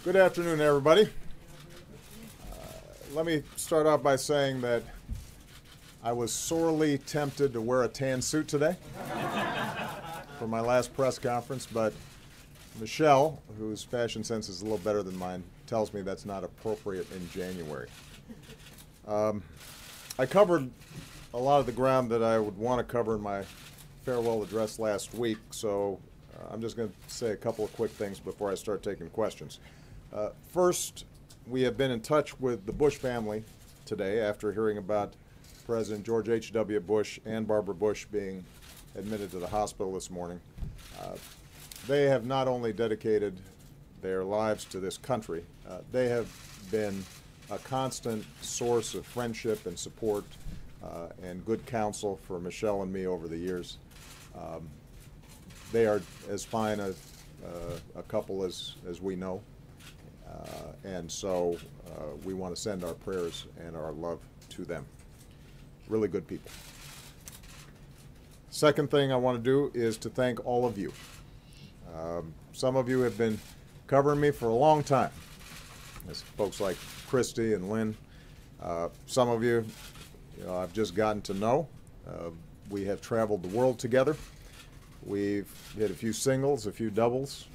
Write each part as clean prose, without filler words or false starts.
Good afternoon, everybody. Let me start off by saying that I was sorely tempted to wear a tan suit today for my last press conference, but Michelle, whose fashion sense is a little better than mine, tells me that's not appropriate in January. I covered a lot of the ground that I would want to cover in my farewell address last week, so I'm just going to say a couple of quick things before I start taking questions. First, we have been in touch with the Bush family today after hearing about President George H.W. Bush and Barbara Bush being admitted to the hospital this morning. They have not only dedicated their lives to this country, they have been a constant source of friendship and support and good counsel for Michelle and me over the years. They are as fine a couple as we know. And so we want to send our prayers and our love to them. Really good people. Second thing I want to do is to thank all of you. Some of you have been covering me for a long time. There's folks like Christy and Lynn. Some of you, I've just gotten to know. We have traveled the world together. We've hit a few singles, a few doubles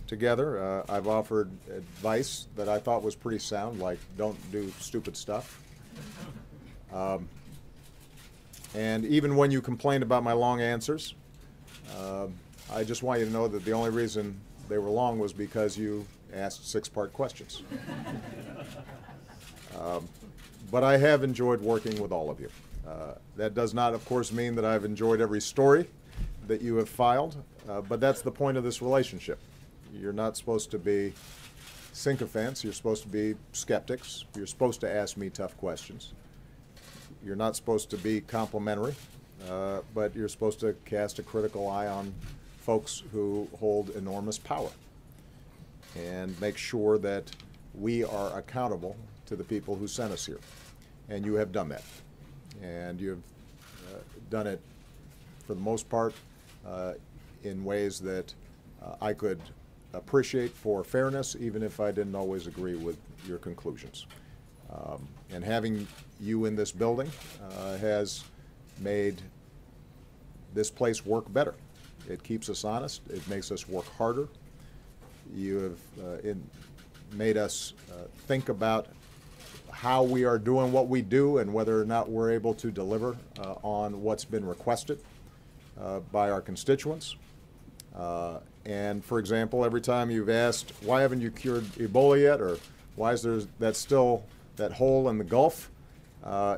together. I've offered advice that I thought was pretty sound, like don't do stupid stuff. And even when you complained about my long answers, I just want you to know that the only reason they were long was because you asked six-part questions. But I have enjoyed working with all of you. That does not, of course, mean that I've enjoyed every story that you have filed, but that's the point of this relationship. You're not supposed to be sycophants. You're supposed to be skeptics. You're supposed to ask me tough questions. You're not supposed to be complimentary, but you're supposed to cast a critical eye on folks who hold enormous power and make sure that we are accountable to the people who sent us here. And you have done that. And you've done it, for the most part, in ways that I could appreciate for fairness, even if I didn't always agree with your conclusions. And having you in this building has made this place work better. It keeps us honest. It makes us work harder. You have made us think about how we are doing what we do and whether or not we're able to deliver on what's been requested by our constituents. And for example, every time you've asked, why haven't you cured Ebola yet, or why is there that hole in the Gulf,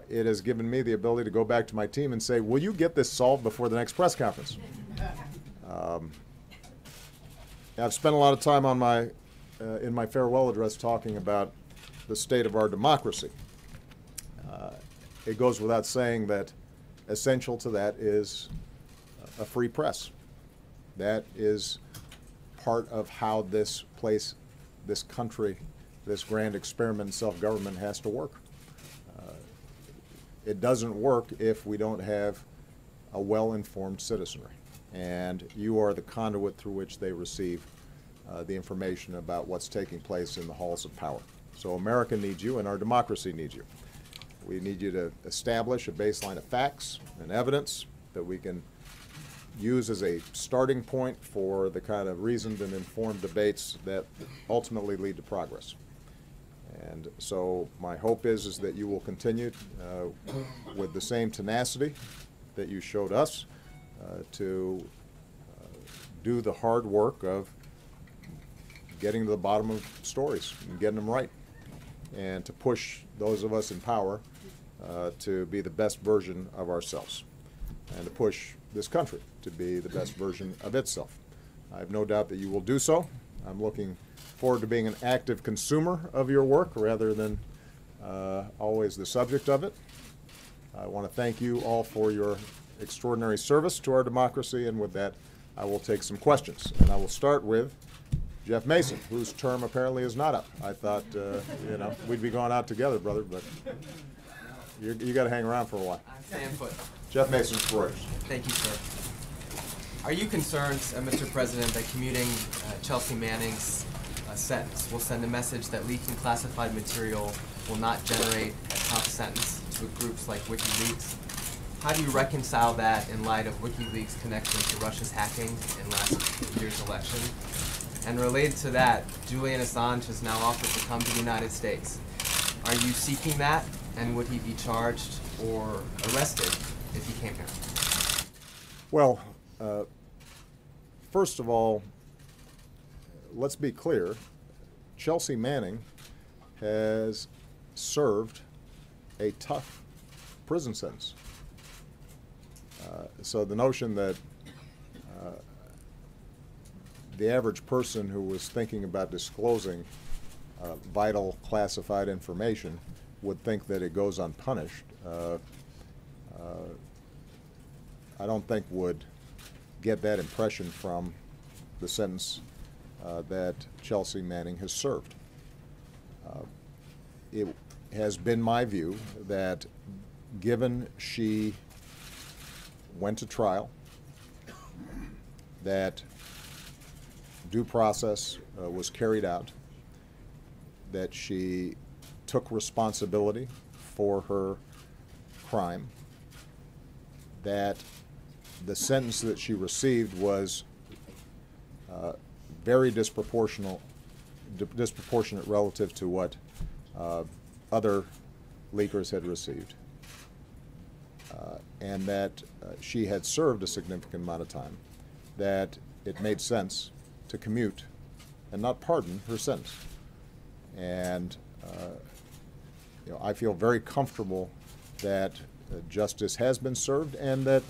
it has given me the ability to go back to my team and say, will you get this solved before the next press conference? I've spent a lot of time on in my farewell address talking about the state of our democracy. It goes without saying that essential to that is a free press. That is part of how this place, this country, this grand experiment in self-government has to work. It doesn't work if we don't have a well-informed citizenry. And you are the conduit through which they receive the information about what's taking place in the halls of power. So America needs you, and our democracy needs you. We need you to establish a baseline of facts and evidence that we can use as a starting point for the kind of reasoned and informed debates that ultimately lead to progress. And so my hope is that you will continue with the same tenacity that you showed us to do the hard work of getting to the bottom of stories and getting them right, and to push those of us in power to be the best version of ourselves, and to push this country to be the best version of itself. I have no doubt that you will do so. I'm looking forward to being an active consumer of your work rather than always the subject of it. I want to thank you all for your extraordinary service to our democracy, and with that, I will take some questions. And I will start with Jeff Mason, whose term apparently is not up. I thought, we'd be going out together, brother, but you got to hang around for a while. I'm staying put. Jeff Mason, Reuters. Thank you, sir. Are you concerned, Mr. President, that commuting Chelsea Manning's a sentence. We'll send a message that leaking classified material will not generate a tough sentence to groups like WikiLeaks. How do you reconcile that in light of WikiLeaks' connection to Russia's hacking in last year's election? And related to that, Julian Assange has now offered to come to the United States. Are you seeking that, and would he be charged or arrested if he came here? Well, first of all, let's be clear. Chelsea Manning has served a tough prison sentence. So the notion that the average person who was thinking about disclosing vital classified information would think that it goes unpunished, I don't think would get that impression from the sentence that Chelsea Manning has served. It has been my view that given she went to trial, that due process was carried out, that she took responsibility for her crime, that the sentence that she received was very disproportionate relative to what other leakers had received, and that she had served a significant amount of time, that it made sense to commute and not pardon her sentence. And I feel very comfortable that justice has been served and that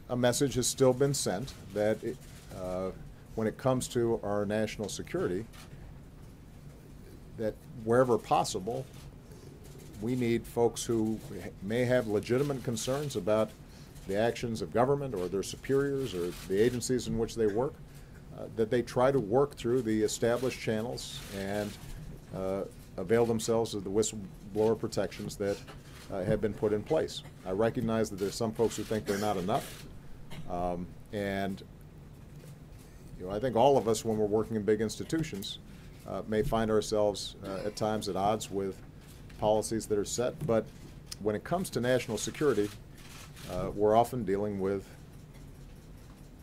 a message has still been sent that when it comes to our national security, that wherever possible, we need folks who may have legitimate concerns about the actions of government or their superiors or the agencies in which they work, that they try to work through the established channels and avail themselves of the whistleblower protections that have been put in place. I recognize that there's some folks who think they're not enough, and I think all of us, when we're working in big institutions, may find ourselves at times at odds with policies that are set. But when it comes to national security, we're often dealing with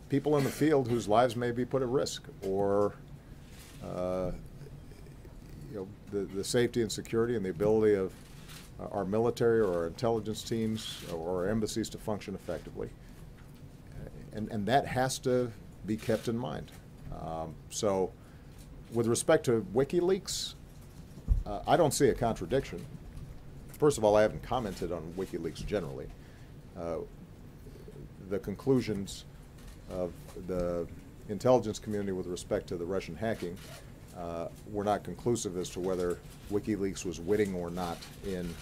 people in the field whose lives may be put at risk, or the safety and security and the ability of our military or our intelligence teams or our embassies to function effectively. And that has to be kept in mind. So with respect to WikiLeaks, I don't see a contradiction. First of all, I haven't commented on WikiLeaks generally. The conclusions of the intelligence community with respect to the Russian hacking were not conclusive as to whether WikiLeaks was witting or not in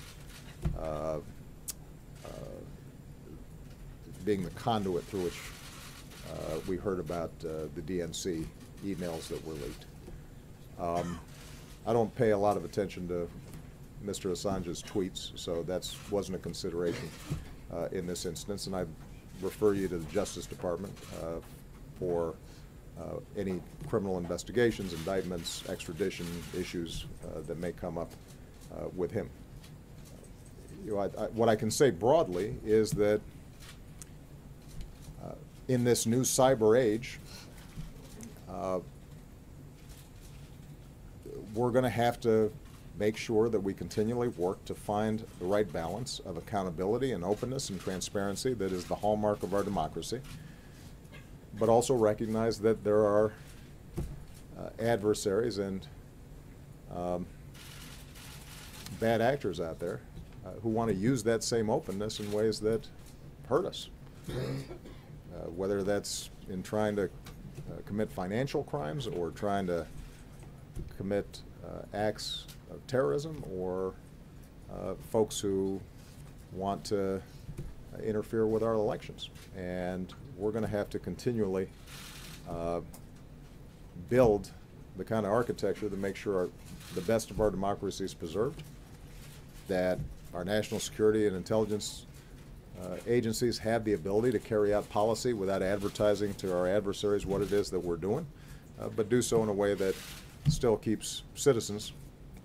being the conduit through which we heard about the DNC emails that were leaked. I don't pay a lot of attention to Mr. Assange's tweets, so that wasn't a consideration in this instance, and I refer you to the Justice Department for any criminal investigations, indictments, extradition issues that may come up with him. What I can say broadly is that in this new cyber age, we're going to have to make sure that we continually work to find the right balance of accountability and openness and transparency that is the hallmark of our democracy, but also recognize that there are adversaries and bad actors out there who want to use that same openness in ways that hurt us, whether that's in trying to commit financial crimes or trying to commit acts of terrorism, or folks who want to interfere with our elections. And we're going to have to continually build the kind of architecture to make sure the best of our democracy is preserved, that our national security and intelligence agencies have the ability to carry out policy without advertising to our adversaries what it is that we're doing, but do so in a way that still keeps citizens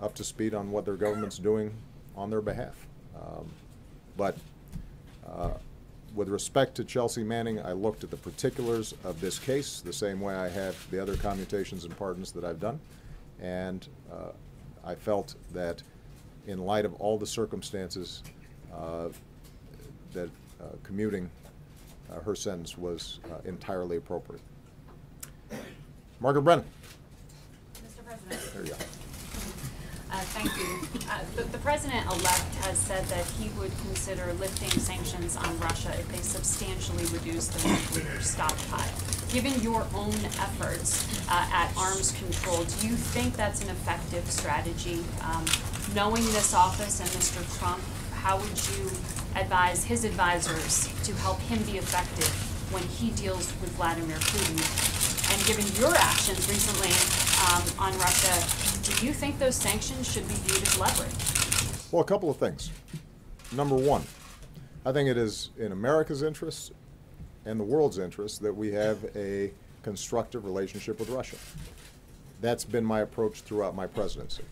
up to speed on what their government's doing on their behalf. But with respect to Chelsea Manning, I looked at the particulars of this case the same way I have the other commutations and pardons that I've done, and I felt that in light of all the circumstances that commuting her sentence was entirely appropriate. Margaret Brennan. Mr. President. There you go. Thank you. The President-elect has said that he would consider lifting sanctions on Russia if they substantially reduce the nuclear stockpile. Given your own efforts at arms control, do you think that's an effective strategy? Knowing this office and Mr. Trump, how would you advise his advisors to help him be effective when he deals with Vladimir Putin? And given your actions recently on Russia, do you think those sanctions should be viewed as leverage? Well, a couple of things. Number one, I think it is in America's interest and the world's interest that we have a constructive relationship with Russia. That's been my approach throughout my presidency.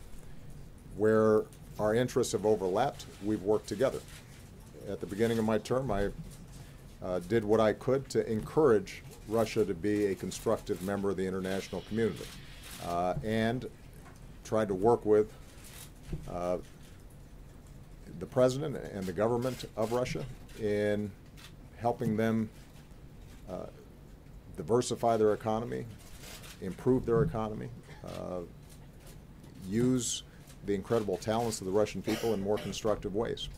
Where our interests have overlapped, we've worked together. At the beginning of my term, I did what I could to encourage Russia to be a constructive member of the international community, and tried to work with the president and the government of Russia in helping them diversify their economy, improve their economy, use the incredible talents of the Russian people in more constructive ways.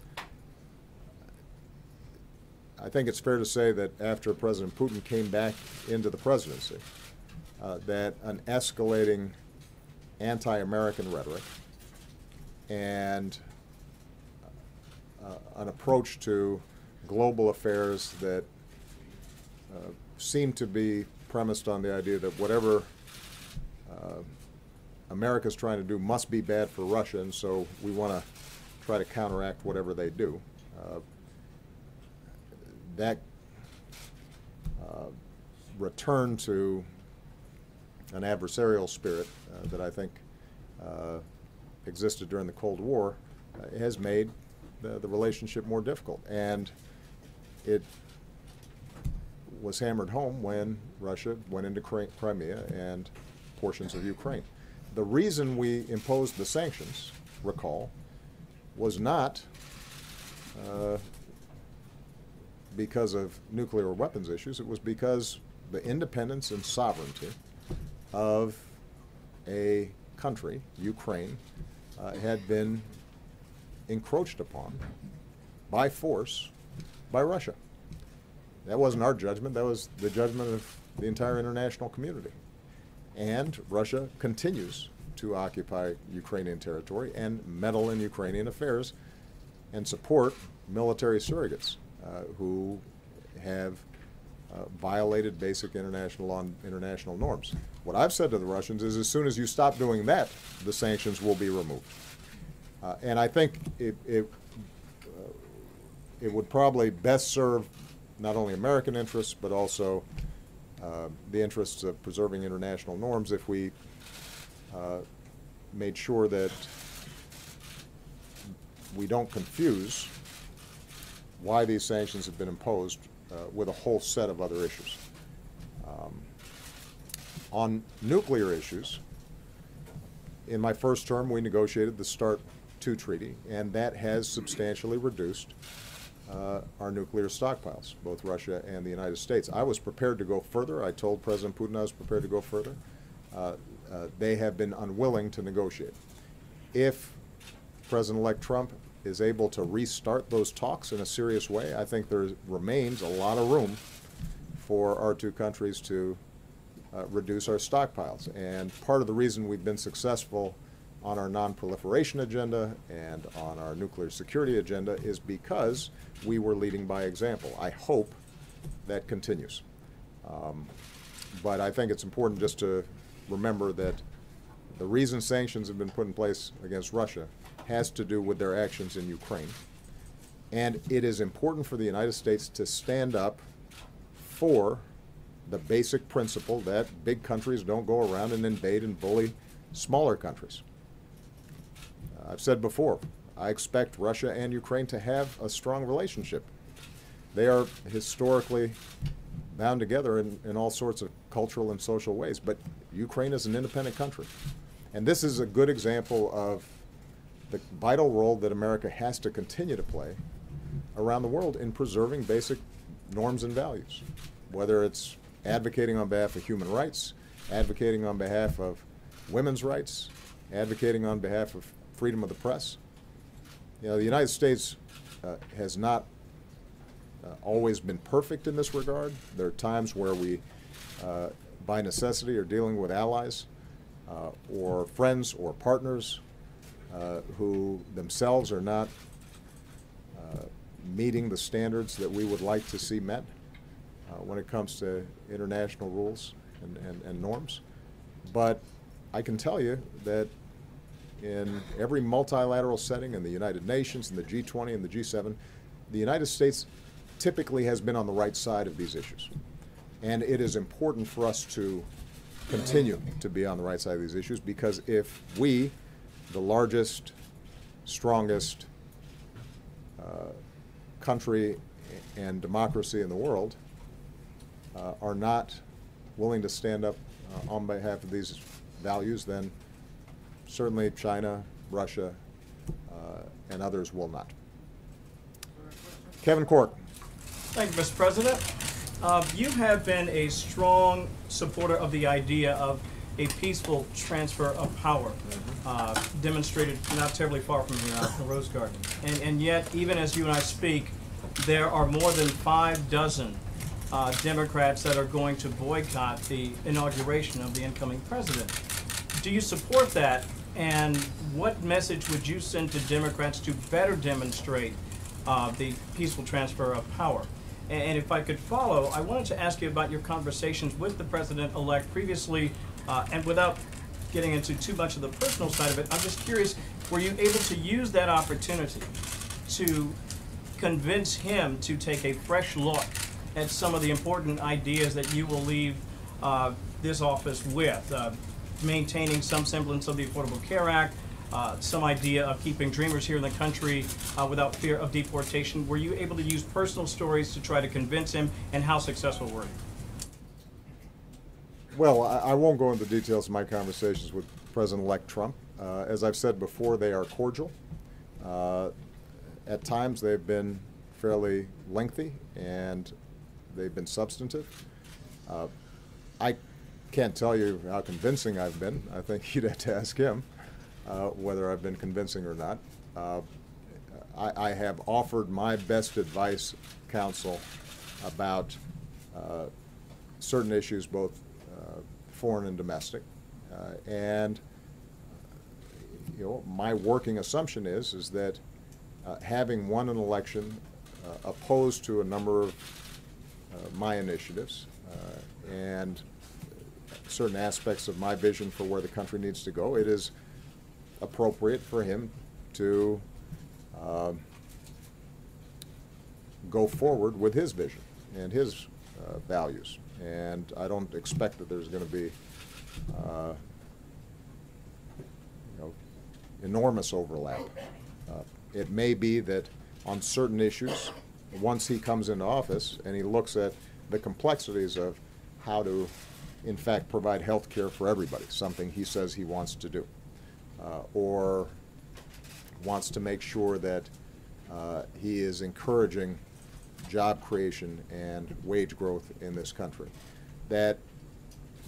I think it's fair to say that after President Putin came back into the presidency, that an escalating anti-American rhetoric and an approach to global affairs that seemed to be premised on the idea that whatever America's trying to do must be bad for Russia, and so we want to try to counteract whatever they do. That return to an adversarial spirit that I think existed during the Cold War has made the relationship more difficult. And it was hammered home when Russia went into Crimea and portions of Ukraine. The reason we imposed the sanctions, recall, was not because of nuclear weapons issues. It was because the independence and sovereignty of a country, Ukraine, had been encroached upon by force by Russia. That wasn't our judgment. That was the judgment of the entire international community. And Russia continues to occupy Ukrainian territory and meddle in Ukrainian affairs and support military surrogates who have violated basic international law and international norms. What I've said to the Russians is, as soon as you stop doing that, the sanctions will be removed. And I think it would probably best serve not only American interests, but also the interests of preserving international norms if we made sure that we don't confuse why these sanctions have been imposed with a whole set of other issues. On nuclear issues, in my first term, we negotiated the START II treaty, and that has substantially reduced our nuclear stockpiles, both Russia and the United States. I was prepared to go further. I told President Putin I was prepared to go further. They have been unwilling to negotiate. If President-elect Trump is able to restart those talks in a serious way, I think there remains a lot of room for our two countries to reduce our stockpiles. And part of the reason we've been successful on our non-proliferation agenda and on our nuclear security agenda is because we were leading by example. I hope that continues. But I think it's important just to remember that the reason sanctions have been put in place against Russia has to do with their actions in Ukraine. And it is important for the United States to stand up for the basic principle that big countries don't go around and invade and bully smaller countries. I've said before, I expect Russia and Ukraine to have a strong relationship. They are historically bound together in all sorts of cultural and social ways, but Ukraine is an independent country. And this is a good example of the vital role that America has to continue to play around the world in preserving basic norms and values, whether it's advocating on behalf of human rights, advocating on behalf of women's rights, advocating on behalf of freedom of the press. You know, the United States has not always been perfect in this regard. There are times where we, by necessity, are dealing with allies or friends or partners who themselves are not meeting the standards that we would like to see met when it comes to international rules and norms. But I can tell you that in every multilateral setting, in the United Nations, in the G20 and the G7, the United States typically has been on the right side of these issues. And it is important for us to continue to be on the right side of these issues, because if we, the largest, strongest country and democracy in the world, are not willing to stand up on behalf of these values, then certainly China, Russia, and others will not. Kevin Cork. Thank you, Mr. President. You have been a strong supporter of the idea of a peaceful transfer of power, demonstrated not terribly far from here out in the Rose Garden. And yet, even as you and I speak, there are more than 6 Democrats that are going to boycott the inauguration of the incoming president. Do you support that? And what message would you send to Democrats to better demonstrate the peaceful transfer of power? And if I could follow, I wanted to ask you about your conversations with the president-elect previously, and without getting into too much of the personal side of it, I'm just curious, were you able to use that opportunity to convince him to take a fresh look at some of the important ideas that you will leave this office with, maintaining some semblance of the Affordable Care Act, some idea of keeping dreamers here in the country without fear of deportation? Were you able to use personal stories to try to convince him, and how successful were you? Well, I won't go into the details of my conversations with President-elect Trump. As I've said before, they are cordial. At times they've been fairly lengthy, and they've been substantive. I can't tell you how convincing I've been. I think you'd have to ask him whether I've been convincing or not. I have offered my best advice, counsel, about certain issues, both foreign and domestic. And you know, my working assumption is that having won an election opposed to a number of my initiatives and certain aspects of my vision for where the country needs to go, it is appropriate for him to go forward with his vision and his values. And I don't expect that there's going to be enormous overlap. It may be that on certain issues, once he comes into office and he looks at the complexities of how to, in fact, provide health care for everybody, something he says he wants to do, or wants to make sure that he is encouraging job creation and wage growth in this country, that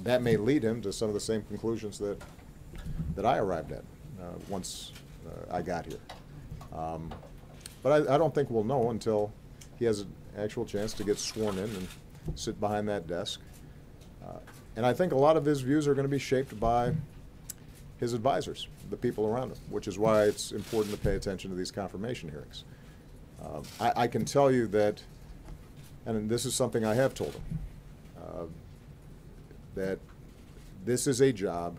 may lead him to some of the same conclusions that I arrived at once I got here. But I don't think we'll know until he has an actual chance to get sworn in and sit behind that desk. And I think a lot of his views are going to be shaped by his advisors, the people around him, which is why it's important to pay attention to these confirmation hearings. I can tell you that, and this is something I have told him, that this is a job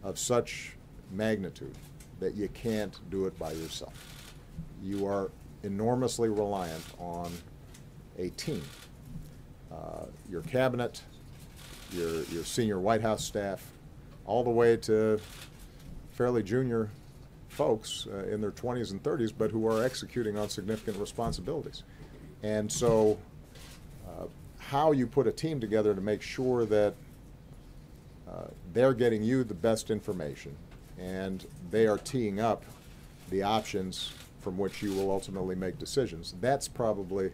of such magnitude that you can't do it by yourself. You are enormously reliant on a team. Your cabinet, your senior White House staff, all the way to fairly junior folks in their 20s and 30s, but who are executing on significant responsibilities. And so how you put a team together to make sure that they're getting you the best information and they are teeing up the options from which you will ultimately make decisions, that's probably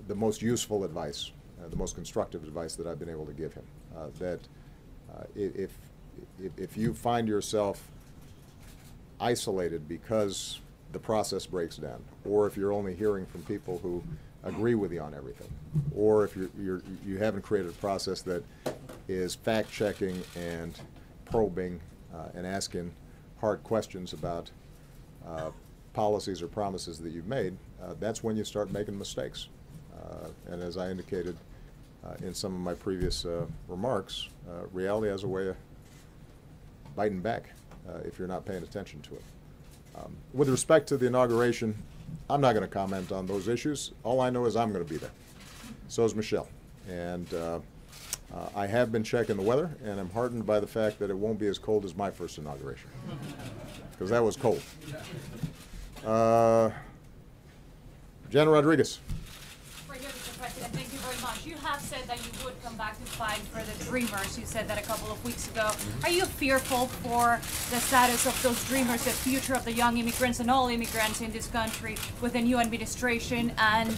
the most useful advice, the most constructive advice that I've been able to give him. That if you find yourself isolated because the process breaks down, or if you're only hearing from people who agree with you on everything, or if you haven't created a process that is fact-checking and probing and asking hard questions about policies or promises that you've made, that's when you start making mistakes. And as I indicated in some of my previous remarks, reality has a way of biting back if you're not paying attention to it. With respect to the inauguration, I'm not going to comment on those issues. All I know is I'm going to be there. So is Michelle. And I have been checking the weather, and I'm heartened by the fact that it won't be as cold as my first inauguration, because that was cold. Jen Rodriguez. Right here, Mr. President, thank you very much. You have said that you would come back to fight for the Dreamers. You said that a couple of weeks ago. Are you fearful for the status of those Dreamers, the future of the young immigrants and all immigrants in this country with the new administration? And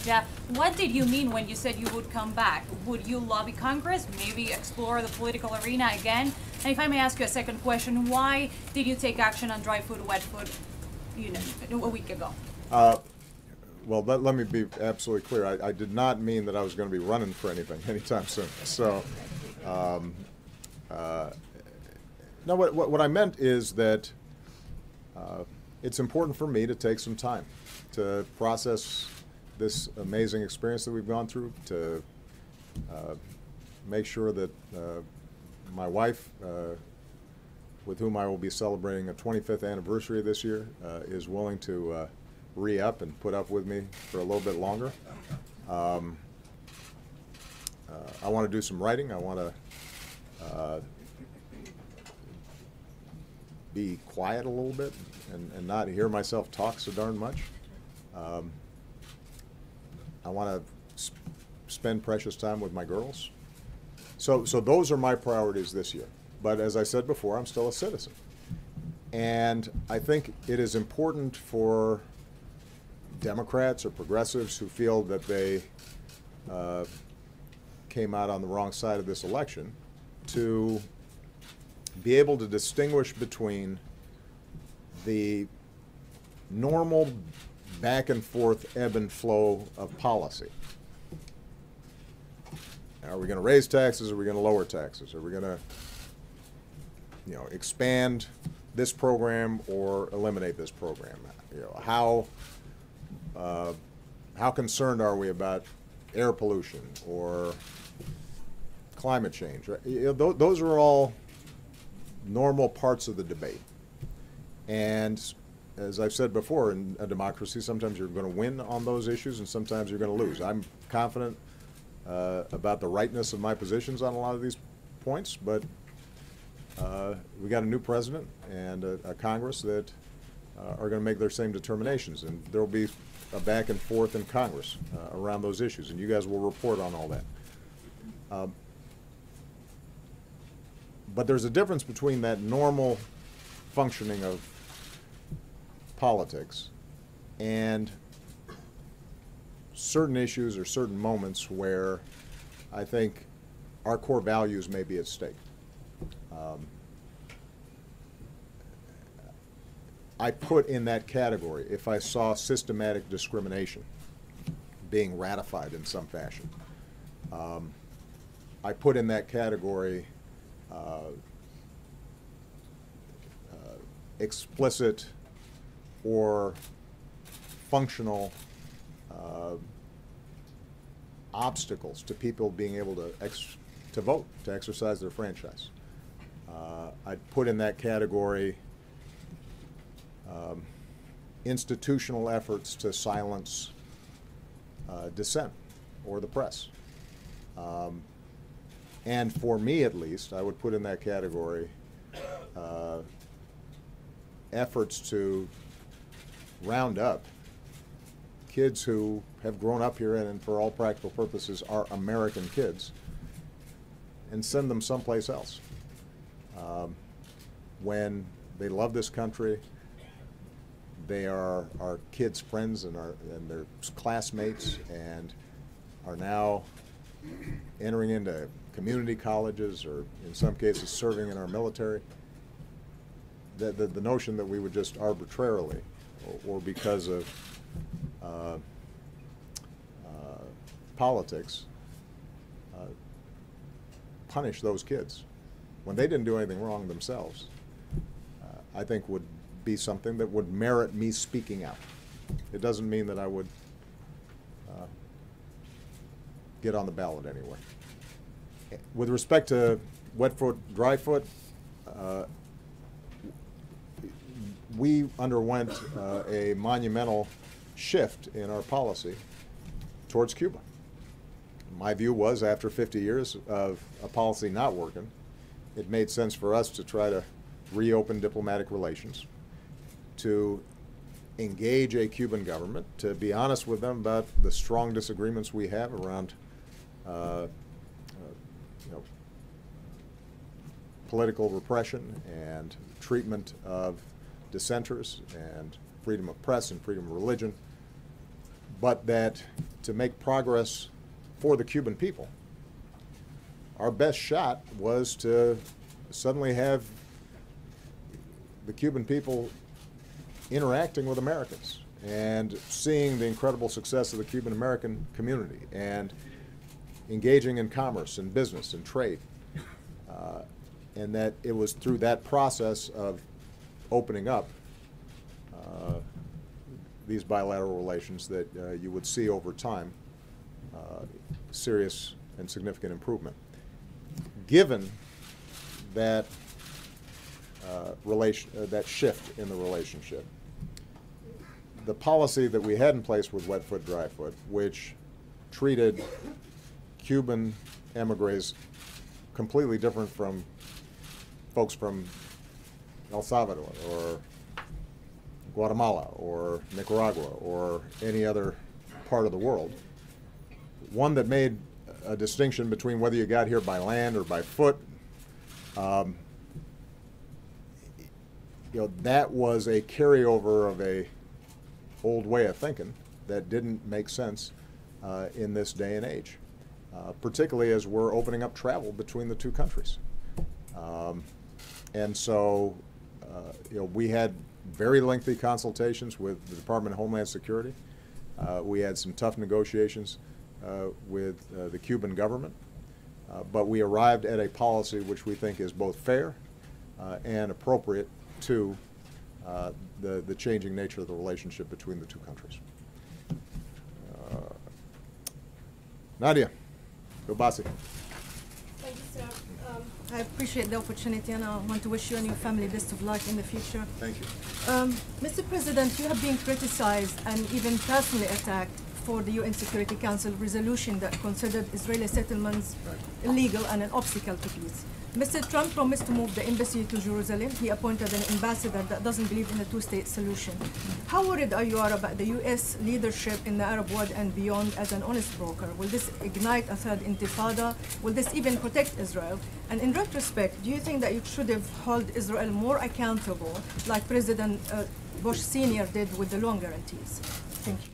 what did you mean when you said you would come back? Would you lobby Congress, maybe explore the political arena again? And if I may ask you a second question, why did you take action on dry food, wet food, a week ago? Well, let me be absolutely clear. I did not mean that I was going to be running for anything anytime soon. So, no, what I meant is that it's important for me to take some time to process this amazing experience that we've gone through, to make sure that my wife, with whom I will be celebrating a 25th anniversary this year, is willing to re-up and put up with me for a little bit longer. I want to do some writing. I want to be quiet a little bit and not hear myself talk so darn much. I want to spend precious time with my girls. So those are my priorities this year. But as I said before, I'm still a citizen. And I think it is important for Democrats or progressives who feel that they came out on the wrong side of this election to be able to distinguish between the normal back and forth ebb and flow of policy. Are we going to raise taxes? Are we going to lower taxes? Are we going to, expand this program or eliminate this program? How concerned are we about air pollution or climate change? Those are all normal parts of the debate. And as I've said before, in a democracy, sometimes you're going to win on those issues and sometimes you're going to lose. I'm confident about the rightness of my positions on a lot of these points, but we got a new president and a Congress that are going to make their same determinations, and there will be a back and forth in Congress around those issues, and you guys will report on all that. But there's a difference between that normal functioning of politics and certain issues or certain moments where I think our core values may be at stake. I put in that category if I saw systematic discrimination being ratified in some fashion. I put in that category explicit or functional obstacles to people being able to vote, to exercise their franchise. I'd put in that category institutional efforts to silence dissent or the press. And for me, at least, I would put in that category efforts to round up kids who have grown up here and for all practical purposes are American kids and send them someplace else. When they love this country, they are our kids' friends and their classmates, and are now entering into community colleges or in some cases serving in our military. The notion that we would just arbitrarily or because of politics punish those kids when they didn't do anything wrong themselves, I think would be something that would merit me speaking out. It doesn't mean that I would get on the ballot anywhere. With respect to wet foot, dry foot, we underwent a monumental shift in our policy towards Cuba. My view was, after 50 years of a policy not working, it made sense for us to try to reopen diplomatic relations, to engage a Cuban government, to be honest with them about the strong disagreements we have around political repression and treatment of dissenters and freedom of press and freedom of religion, but that to make progress for the Cuban people, our best shot was to suddenly have the Cuban people interacting with Americans and seeing the incredible success of the Cuban American community and engaging in commerce and business and trade. And that it was through that process of opening up these bilateral relations that you would see over time serious and significant improvement. Given that that shift in the relationship, the policy that we had in place with wet foot, dry foot, which treated Cuban emigres completely different from folks from El Salvador or Guatemala or Nicaragua or any other part of the world, one that made a distinction between whether you got here by land or by foot, that was a carryover of a old way of thinking that didn't make sense in this day and age, particularly as we're opening up travel between the two countries. And so, we had very lengthy consultations with the Department of Homeland Security. We had some tough negotiations with the Cuban government, but we arrived at a policy which we think is both fair and appropriate to the changing nature of the relationship between the two countries. Nadia, Gobasi. Thank you, sir. I appreciate the opportunity, and I want to wish you and your family best of luck in the future. Thank you. Mr. President, you have been criticized and even personally attacked for the UN Security Council resolution that considered Israeli settlements illegal and an obstacle to peace. Mr. Trump promised to move the embassy to Jerusalem. He appointed an ambassador that doesn't believe in a two-state solution. How worried are you about the U.S. leadership in the Arab world and beyond as an honest broker? Will this ignite a third intifada? Will this even protect Israel? And in retrospect, do you think that you should have held Israel more accountable, like President Bush Sr. did with the loan guarantees? Thank you.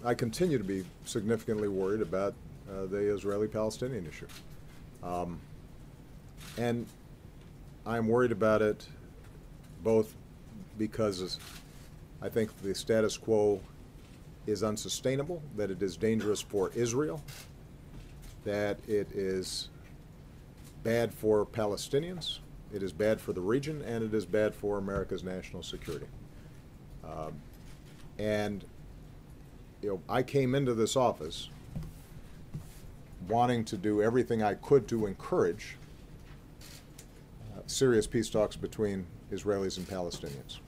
I continue to be significantly worried about the Israeli-Palestinian issue. And I'm worried about it both because I think the status quo is unsustainable, that it is dangerous for Israel, that it is bad for Palestinians, it is bad for the region, and it is bad for America's national security. I came into this office wanting to do everything I could to encourage serious peace talks between Israelis and Palestinians.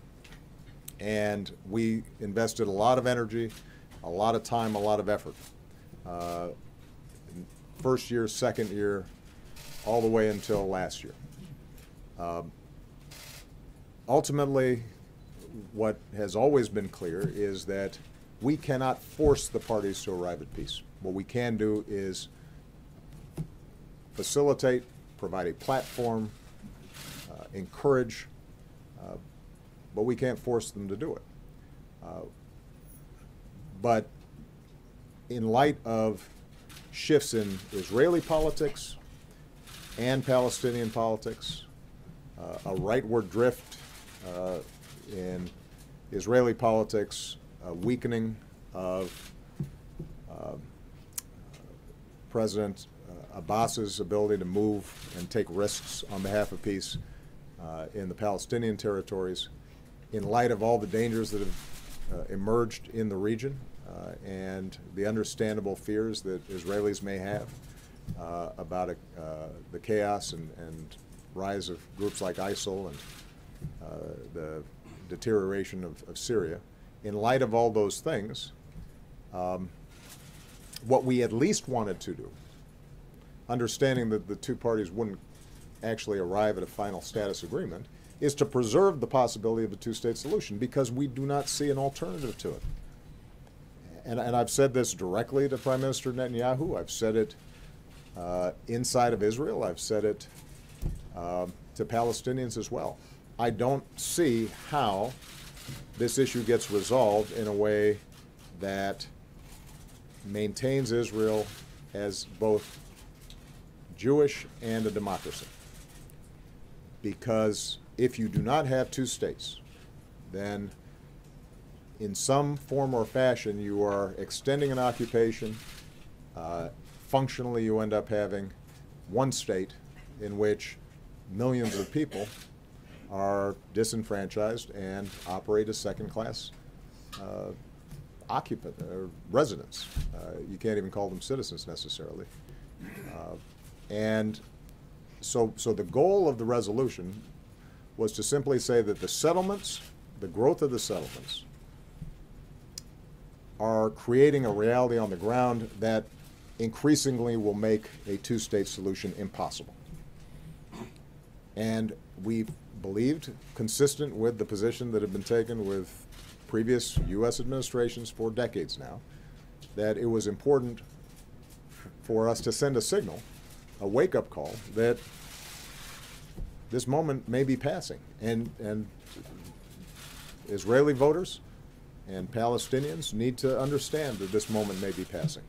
And we invested a lot of energy, a lot of time, a lot of effort. First year, second year, all the way until last year. Ultimately, what has always been clear is that we cannot force the parties to arrive at peace. What we can do is facilitate, provide a platform, encourage, but we can't force them to do it. But in light of shifts in Israeli politics and Palestinian politics, a rightward drift in Israeli politics, a weakening of President Abbas's ability to move and take risks on behalf of peace in the Palestinian territories, in light of all the dangers that have emerged in the region and the understandable fears that Israelis may have about the chaos and rise of groups like ISIL and the deterioration of Syria. In light of all those things, what we at least wanted to do, understanding that the two parties wouldn't actually arrive at a final status agreement, is to preserve the possibility of a two-state solution, because we do not see an alternative to it. And I've said this directly to Prime Minister Netanyahu. I've said it inside of Israel. I've said it to Palestinians as well. I don't see how this issue gets resolved in a way that maintains Israel as both Jewish and a democracy. Because if you do not have two states, then in some form or fashion you are extending an occupation. Functionally, you end up having one state in which millions of people are disenfranchised and operate as second-class occupant or residents. You can't even call them citizens necessarily. And so the goal of the resolution was to simply say that the settlements, the growth of the settlements, are creating a reality on the ground that increasingly will make a two-state solution impossible. And we believed, consistent with the position that had been taken with previous U.S. administrations for decades now, that it was important for us to send a signal, a wake-up call, that this moment may be passing. And Israeli voters and Palestinians need to understand that this moment may be passing.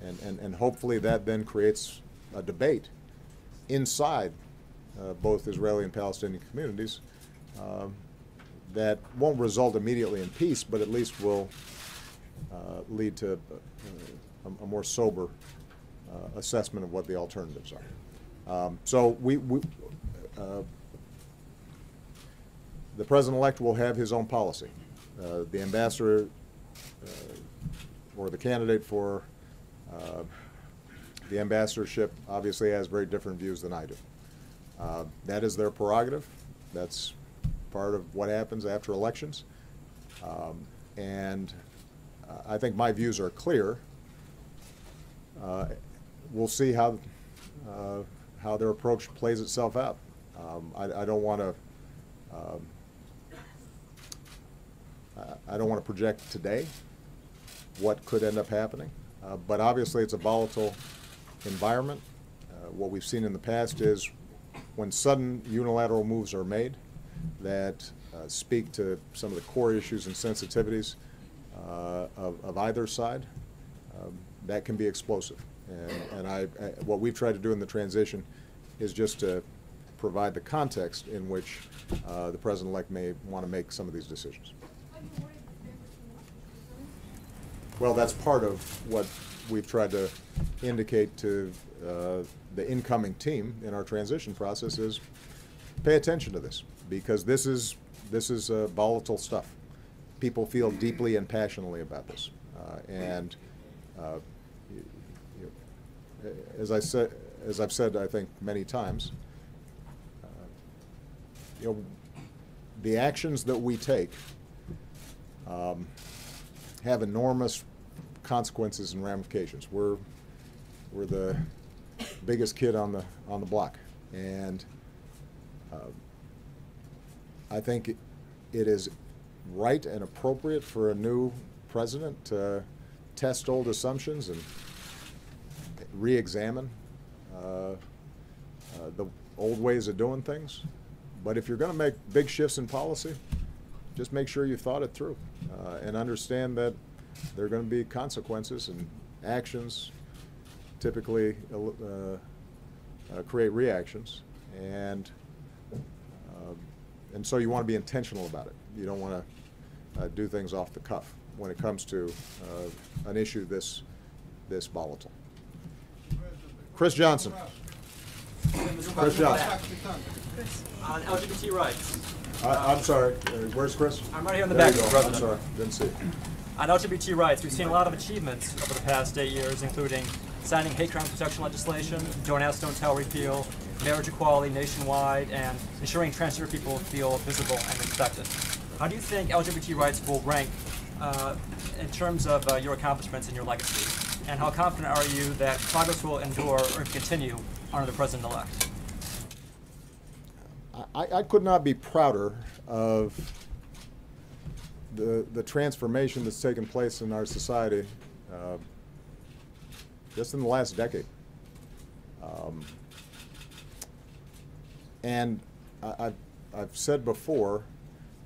And hopefully that then creates a debate inside both Israeli and Palestinian communities that won't result immediately in peace, but at least will lead to a more sober assessment of what the alternatives are. So the president-elect will have his own policy. The ambassador or the candidate for the ambassadorship obviously has very different views than I do. That is their prerogative. That's part of what happens after elections. And I think my views are clear. We'll see how their approach plays itself out. I don't want to project today what could end up happening, but obviously it's a volatile environment. What we've seen in the past is when sudden unilateral moves are made that speak to some of the core issues and sensitivities of either side, that can be explosive. And what we've tried to do in the transition is just to provide the context in which the president-elect may want to make some of these decisions. Well, that's part of what we've tried to indicate to the incoming team in our transition process is pay attention to this, because this is volatile stuff. People feel deeply and passionately about this, and as I've said, I think many times, the actions that we take have enormous consequences and ramifications. We're the biggest kid on the block, and I think it is right and appropriate for a new president to test old assumptions and re-examine the old ways of doing things. But if you're going to make big shifts in policy, just make sure you thought it through and understand that there are going to be consequences, and actions typically create reactions, and so you want to be intentional about it. You don't want to do things off the cuff when it comes to an issue this volatile. Chris Johnson. Chris Johnson. On LGBT rights. I'm sorry. Where's Chris? I'm right here in the There back, you go. President. I'm sorry. Didn't see. On LGBT rights, we've seen a lot of achievements over the past 8 years, including signing hate crime protection legislation, Don't Ask, Don't Tell repeal, marriage equality nationwide, and ensuring transgender people feel visible and respected. How do you think LGBT rights will rank in terms of your accomplishments and your legacy? And how confident are you that progress will endure or continue under the president-elect? I could not be prouder of the transformation that's taken place in our society just in the last decade. And I've said before,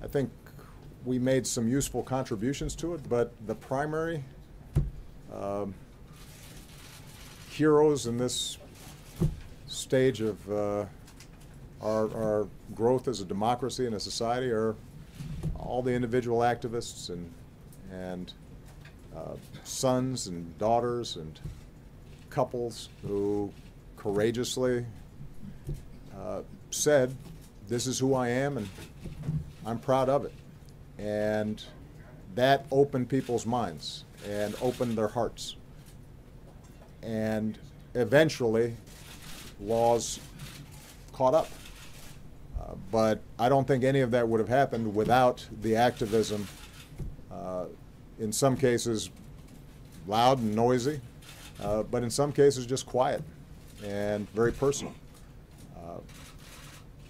I think we made some useful contributions to it, but the primary heroes in this stage of our growth as a democracy and a society are all the individual activists and sons and daughters and couples who courageously said, this is who I am and I'm proud of it. And that opened people's minds and opened their hearts. And eventually, laws caught up. But I don't think any of that would have happened without the activism, in some cases loud and noisy, but in some cases just quiet and very personal.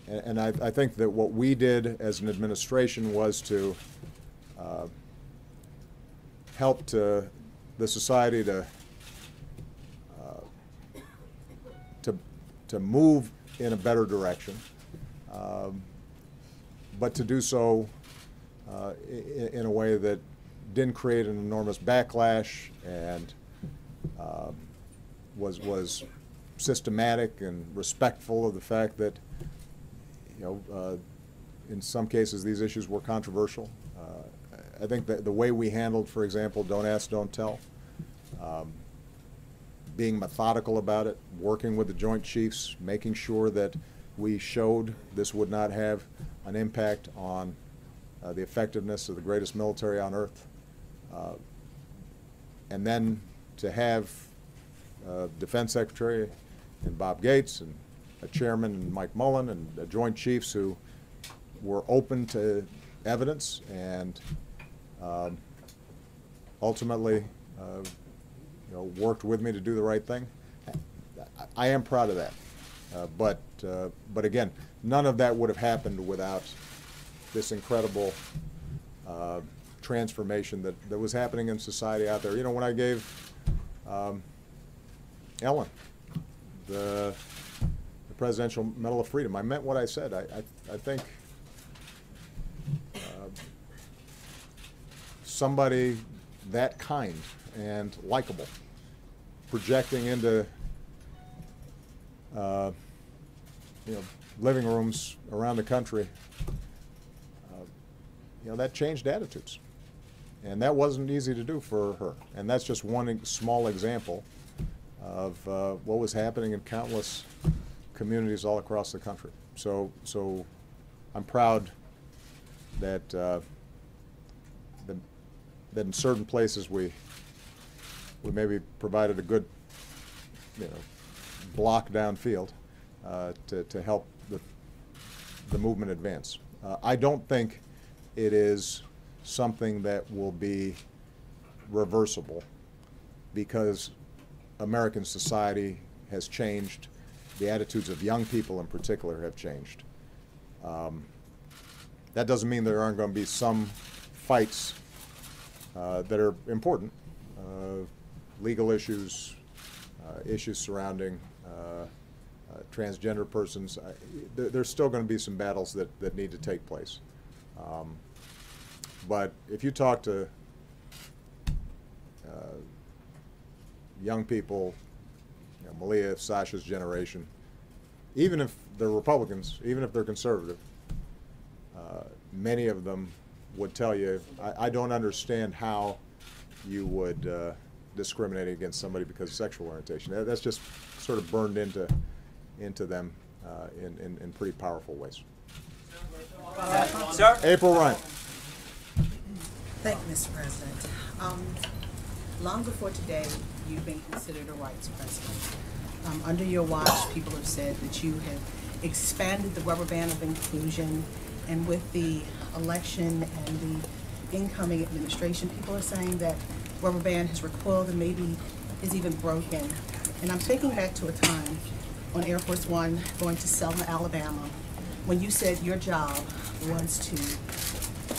And I think that what we did as an administration was to help the society to move in a better direction, but to do so in a way that didn't create an enormous backlash and was systematic and respectful of the fact that, in some cases these issues were controversial. I think that the way we handled, for example, Don't Ask, Don't Tell, being methodical about it, working with the Joint Chiefs, making sure that we showed this would not have an impact on the effectiveness of the greatest military on earth. And then to have Defense Secretary and Bob Gates and a Chairman Mike Mullen and the Joint Chiefs who were open to evidence and ultimately worked with me to do the right thing. I am proud of that. But again, none of that would have happened without this incredible transformation that was happening in society out there. When I gave Ellen the Presidential Medal of Freedom, I meant what I said. I think somebody that kind and likable projecting into living rooms around the country, that changed attitudes. And that wasn't easy to do for her. And that's just one small example of what was happening in countless communities all across the country. So I'm proud that that in certain places we maybe provided a good block downfield to help the movement advance. I don't think it is something that will be reversible because American society has changed. The attitudes of young people in particular have changed. That doesn't mean there aren't going to be some fights that are important. Legal issues, issues surrounding transgender persons. There's still going to be some battles that need to take place. But if you talk to young people, Malia, Sasha's generation, even if they're Republicans, even if they're conservative, many of them would tell you, I don't understand how you would discriminate against somebody because of sexual orientation. That's just sort of burned into them in pretty powerful ways. Sir? April Ryan. Thank you, Mr. President. Long before today, you've been considered a rights president. Under your watch, people have said that you have expanded the rubber band of inclusion, and with the election and the incoming administration, people are saying that rubber band has recoiled and maybe is even broken. And I'm thinking back to a time on Air Force One going to Selma, Alabama, when you said your job was to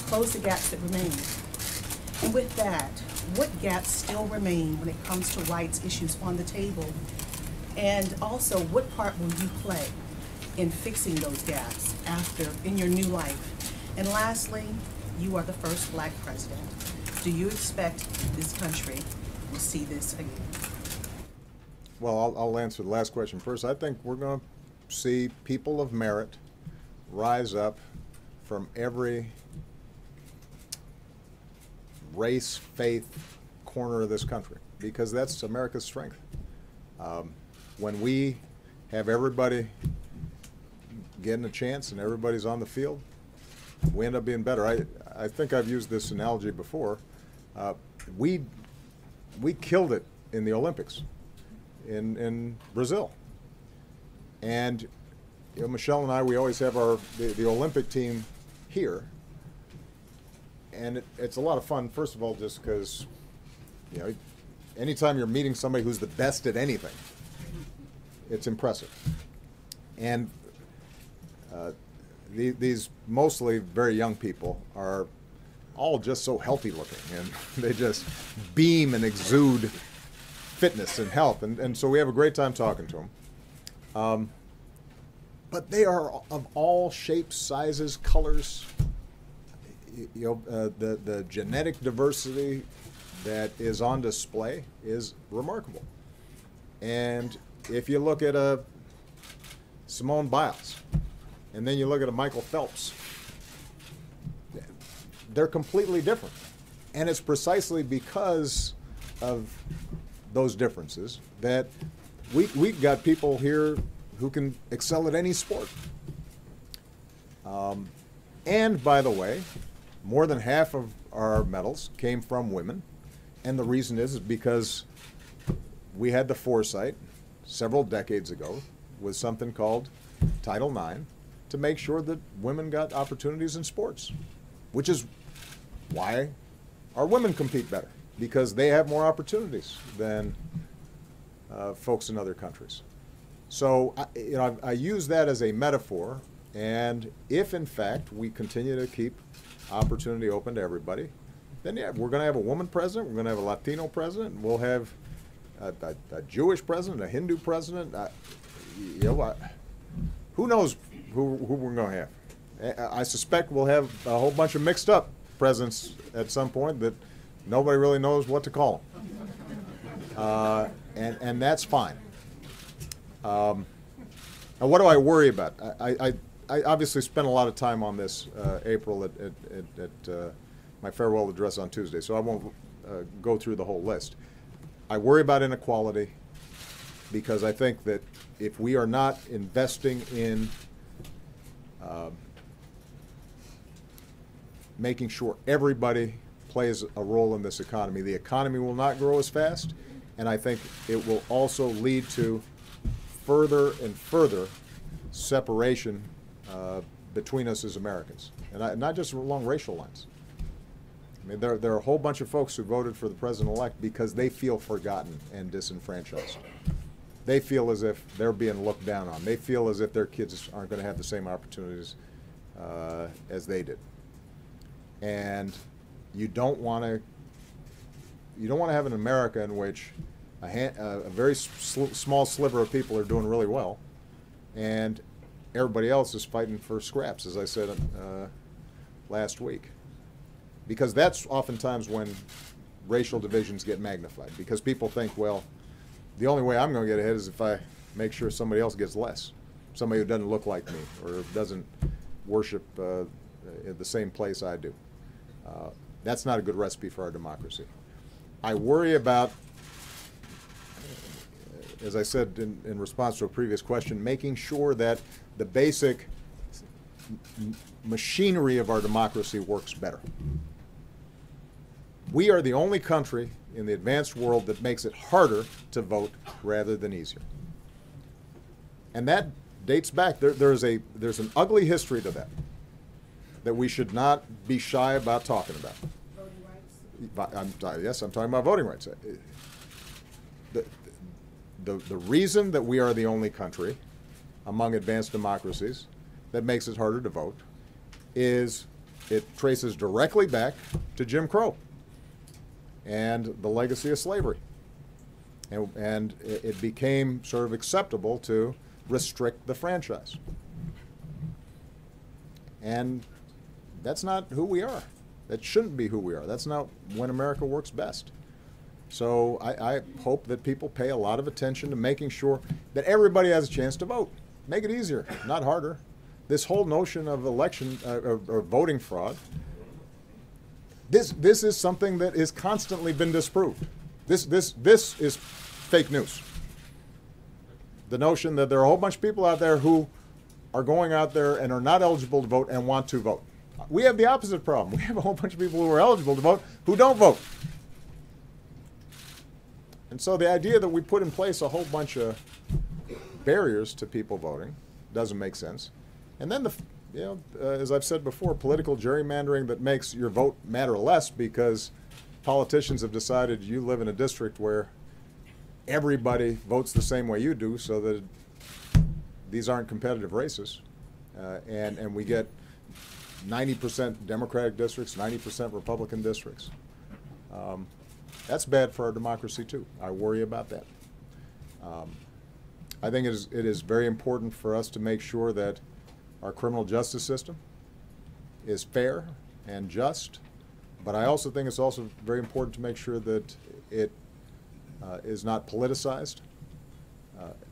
close the gaps that remain. And with that, what gaps still remain when it comes to rights issues on the table? And also, what part will you play in fixing those gaps in your new life? And lastly, you are the first black president. Do you expect this country will see this again? Well, I'll answer the last question first. I think we're going to see people of merit rise up from every race, faith, corner of this country, because that's America's strength. When we have everybody getting a chance and everybody's on the field, we end up being better. I think I've used this analogy before. We killed it in the Olympics in Brazil. And Michelle and I, we always have the Olympic team here. And it's a lot of fun, first of all, just because, anytime you're meeting somebody who's the best at anything, it's impressive. And these mostly very young people are all just so healthy looking, and they just beam and exude fitness and health. And so we have a great time talking to them. But they are of all shapes, sizes, colors. The genetic diversity that is on display is remarkable. And if you look at a Simone Biles, and then you look at a Michael Phelps, they're completely different. And it's precisely because of those differences that we've got people here who can excel at any sport. And by the way, more than half of our medals came from women. And the reason is because we had the foresight several decades ago with something called Title IX to make sure that women got opportunities in sports, which is why our women compete better, because they have more opportunities than folks in other countries. So I use that as a metaphor, and if in fact we continue to keep opportunity open to everybody, then yeah, we're going to have a woman president, we're going to have a Latino president, and we'll have a Jewish president, a Hindu president. Who knows who we're going to have? I suspect we'll have a whole bunch of mixed up presidents at some point that nobody really knows what to call them. And that's fine. Now, what do I worry about? I obviously spent a lot of time on this, April, at my farewell address on Tuesday, so I won't go through the whole list. I worry about inequality because I think that if we are not investing in making sure everybody plays a role in this economy, the economy will not grow as fast, and I think it will also lead to further and further separation between us as Americans, and not just along racial lines. I mean, there are a whole bunch of folks who voted for the president-elect because they feel forgotten and disenfranchised. They feel as if they're being looked down on. They feel as if their kids aren't going to have the same opportunities as they did. And you don't want to have an America in which a very small sliver of people are doing really well, and everybody else is fighting for scraps, as I said last week. Because that's oftentimes when racial divisions get magnified, because people think, well, the only way I'm going to get ahead is if I make sure somebody else gets less, somebody who doesn't look like me or doesn't worship in the same place I do. That's not a good recipe for our democracy. I worry about, as I said in response to a previous question, making sure that the basic machinery of our democracy works better. We are the only country in the advanced world that makes it harder to vote rather than easier. And that dates back. There's an ugly history to that we should not be shy about talking about. Voting rights? Yes, I'm talking about voting rights. The reason that we are the only country among advanced democracies that makes it harder to vote is it traces directly back to Jim Crow and the legacy of slavery. And it became sort of acceptable to restrict the franchise. And that's not who we are. That shouldn't be who we are. That's not when America works best. So I hope that people pay a lot of attention to making sure that everybody has a chance to vote. Make it easier, not harder. This whole notion of election or voting fraud, this is something that has constantly been disproved. This is fake news. The notion that there are a whole bunch of people out there who are going out there and are not eligible to vote and want to vote. We have the opposite problem. We have a whole bunch of people who are eligible to vote who don't vote. And so the idea that we put in place a whole bunch of barriers to people voting doesn't make sense. And then as I've said before, political gerrymandering that makes your vote matter less because politicians have decided you live in a district where everybody votes the same way you do, so that these aren't competitive races, and we get 90% Democratic districts, 90% Republican districts. That's bad for our democracy too. I worry about that. I think it is very important for us to make sure that our criminal justice system is fair and just, but I also think it's also very important to make sure that it is not politicized,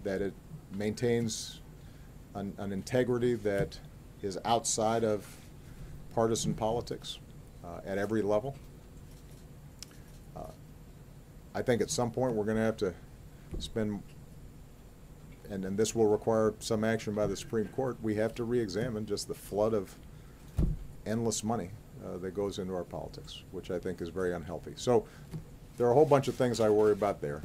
that it maintains an integrity that is outside of partisan politics at every level. I think at some point we're going to have to spend, and this will require some action by the Supreme Court, we have to re-examine just the flood of endless money that goes into our politics, which I think is very unhealthy. So there are a whole bunch of things I worry about there.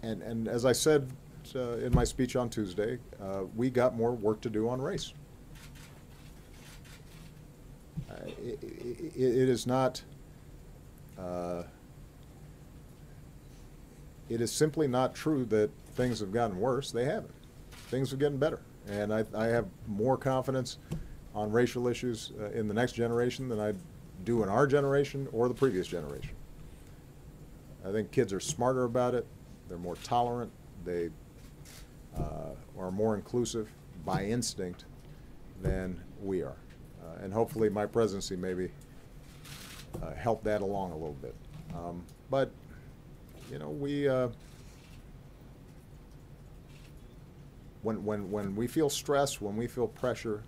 And as I said in my speech on Tuesday, we got more work to do on race. It is not, it is simply not true that things have gotten worse. They haven't. Things are getting better. And I have more confidence on racial issues in the next generation than I do in our generation or the previous generation. I think kids are smarter about it. They're more tolerant. They are more inclusive by instinct than we are. And hopefully my presidency maybe help that along a little bit. But, you know, when we feel stress, when we feel pressure,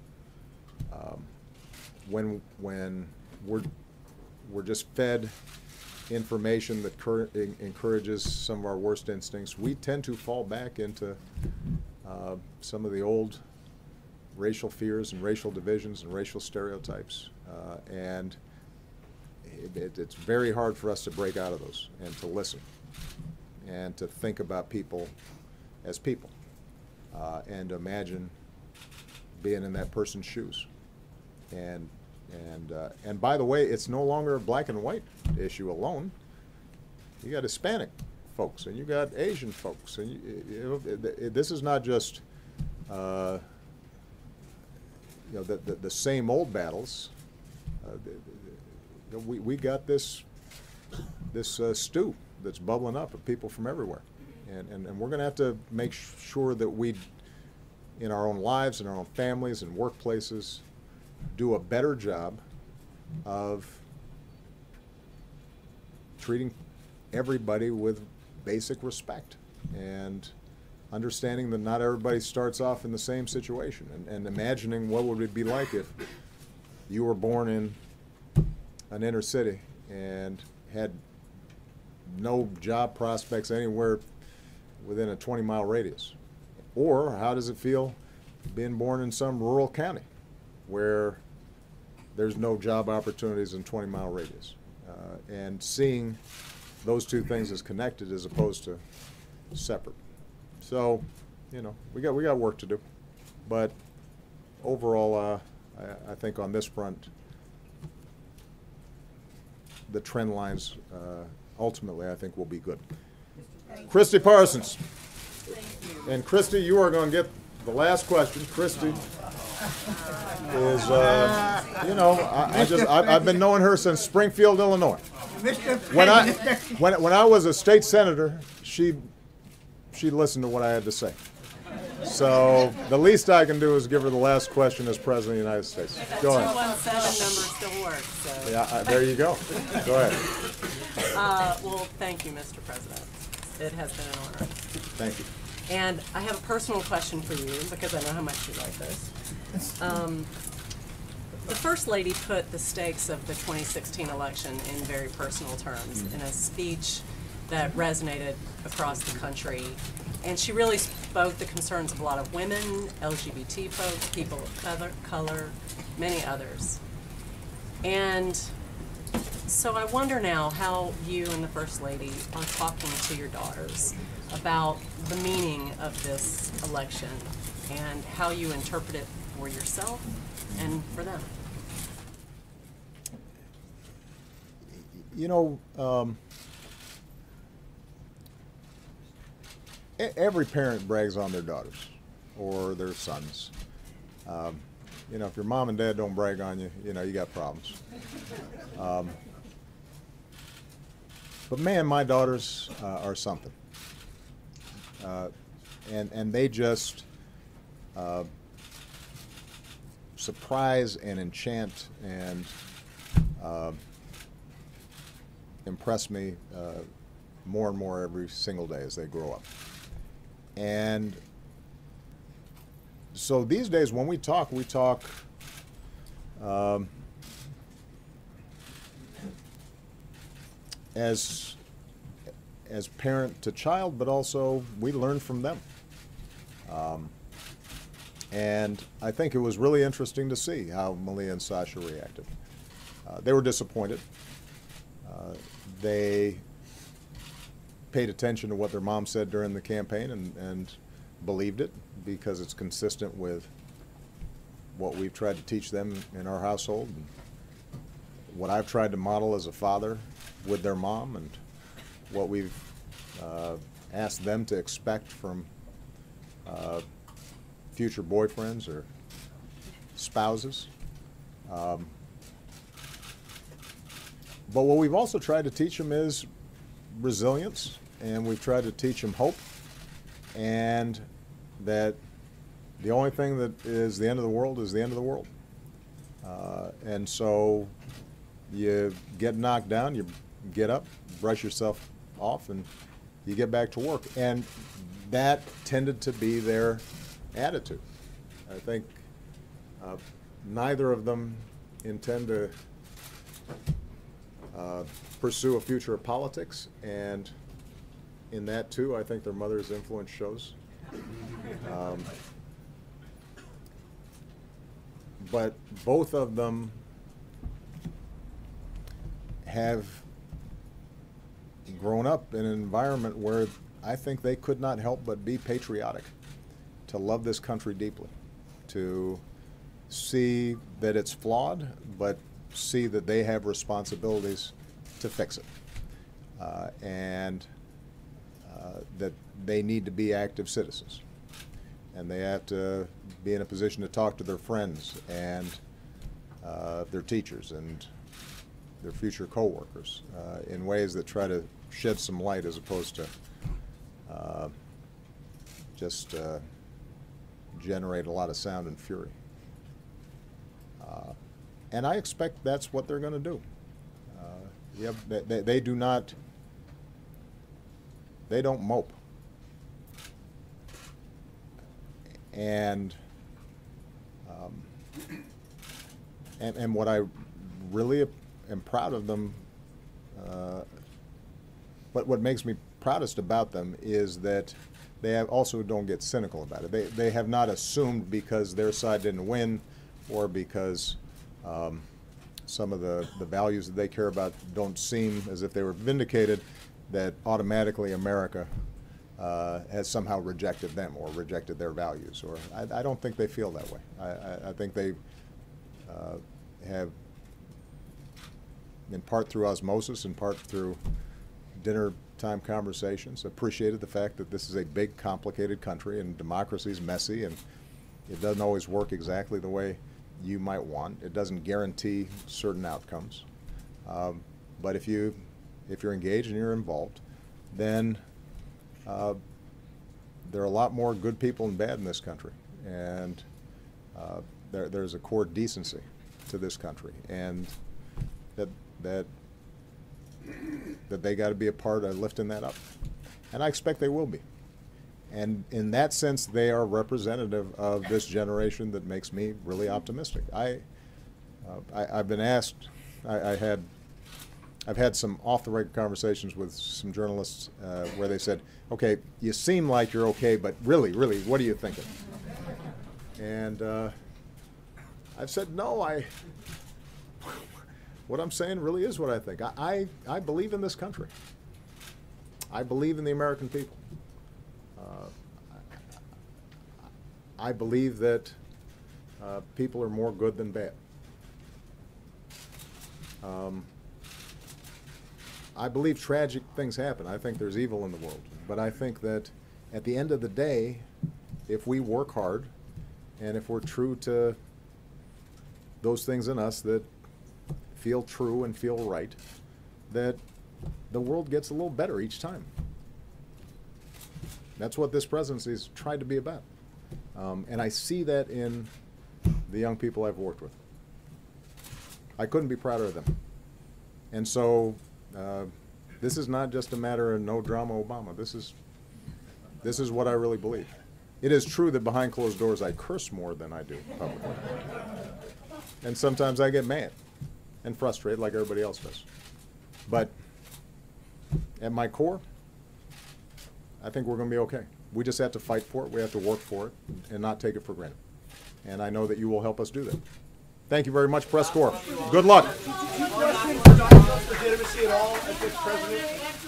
when we're just fed information that encourages some of our worst instincts, we tend to fall back into some of the old racial fears and racial divisions and racial stereotypes, and it's very hard for us to break out of those and to listen and to think about people as people. and imagine being in that person's shoes. And by the way, it's no longer a black and white issue alone. You got Hispanic folks, and you got Asian folks, and this is not just the same old battles. We got this stew that's bubbling up of people from everywhere, and we're going to have to make sure that we, in our own lives, in our own families and workplaces, do a better job of treating everybody with basic respect and understanding that not everybody starts off in the same situation, and imagining what would it be like if you were born in an inner city and had no job prospects anywhere within a 20-mile radius. Or how does it feel being born in some rural county where there's no job opportunities in 20-mile radius, and seeing those two things as connected as opposed to separate. So, we got work to do, but overall, I think on this front, the trend lines ultimately I think will be good. Christy Parsons. And Christy, you are going to get the last question. Christy is, I've been knowing her since Springfield, Illinois. When I was a state senator, she listened to what I had to say. So the least I can do is give her the last question as President of the United States. Go ahead. 217 number still works. So. Yeah, there you go. Go ahead. Well, thank you, Mr. President. It has been an honor. Thank you. And I have a personal question for you because I know how much you like this. The First Lady put the stakes of the 2016 election in very personal terms in a speech that resonated across the country. And she really spoke the concerns of a lot of women, LGBT folks, people of color, many others. And so I wonder now how you and the First Lady are talking to your daughters about the meaning of this election and how you interpret it for yourself and for them. Every parent brags on their daughters or their sons. If your mom and dad don't brag on you, you got problems. But man, my daughters are something. And they just surprise and enchant and impress me more and more every single day as they grow up. And so these days when we talk as parent to child, but also we learn from them. And I think it was really interesting to see how Malia and Sasha reacted. They were disappointed. They paid attention to what their mom said during the campaign and believed it because it's consistent with what we've tried to teach them in our household and what I've tried to model as a father with their mom and what we've asked them to expect from future boyfriends or spouses. But what we've also tried to teach them is resilience, and we've tried to teach them hope, and that the only thing that is the end of the world is the end of the world. And so you get knocked down, you get up, brush yourself off, and you get back to work. And that tended to be their attitude. I think neither of them intend to pursue a future of politics, and in that too, I think their mother's influence shows. But both of them have grown up in an environment where I think they could not help but be patriotic to love this country deeply, to see that it's flawed, but see that they have responsibilities to fix it, and that they need to be active citizens, and they have to be in a position to talk to their friends and their teachers and their future coworkers in ways that try to shed some light as opposed to just generate a lot of sound and fury. And I expect that's what they're going to do. They do not, they don't mope. And what I really am proud of them, but what makes me proudest about them is that they also don't get cynical about it. They have not assumed because their side didn't win or because some of the values that they care about don't seem as if they were vindicated, that automatically America has somehow rejected them or rejected their values. Or I don't think they feel that way. I think they have, in part through osmosis, in part through dinner time conversations, appreciated the fact that this is a big, complicated country and democracy is messy and it doesn't always work exactly the way you might want. It doesn't guarantee certain outcomes. But if you're engaged and you're involved, then there are a lot more good people than bad in this country. And there's a core decency to this country. And that they got to be a part of lifting that up. And I expect they will be. And in that sense, they are representative of this generation that makes me really optimistic. I've been asked, I've had some off-the-record conversations with some journalists where they said, okay, you seem like you're okay, but really, what are you thinking? And I've said, no, what I'm saying really is what I think. I believe in this country. I believe in the American people. I believe that people are more good than bad. I believe tragic things happen. I think there's evil in the world. But I think that at the end of the day, if we work hard and if we're true to those things in us that feel true and feel right, that the world gets a little better each time. That's what this presidency has tried to be about. And I see that in the young people I've worked with. I couldn't be prouder of them. And so this is not just a matter of no drama Obama. This is what I really believe. It is true that behind closed doors I curse more than I do publicly. And sometimes I get mad and frustrated like everybody else does. But at my core, I think we're going to be okay. We just have to fight for it. We have to work for it and not take it for granted. And I know that you will help us do that. Thank you very much, press corps. Good luck. Legitimacy at all as this president?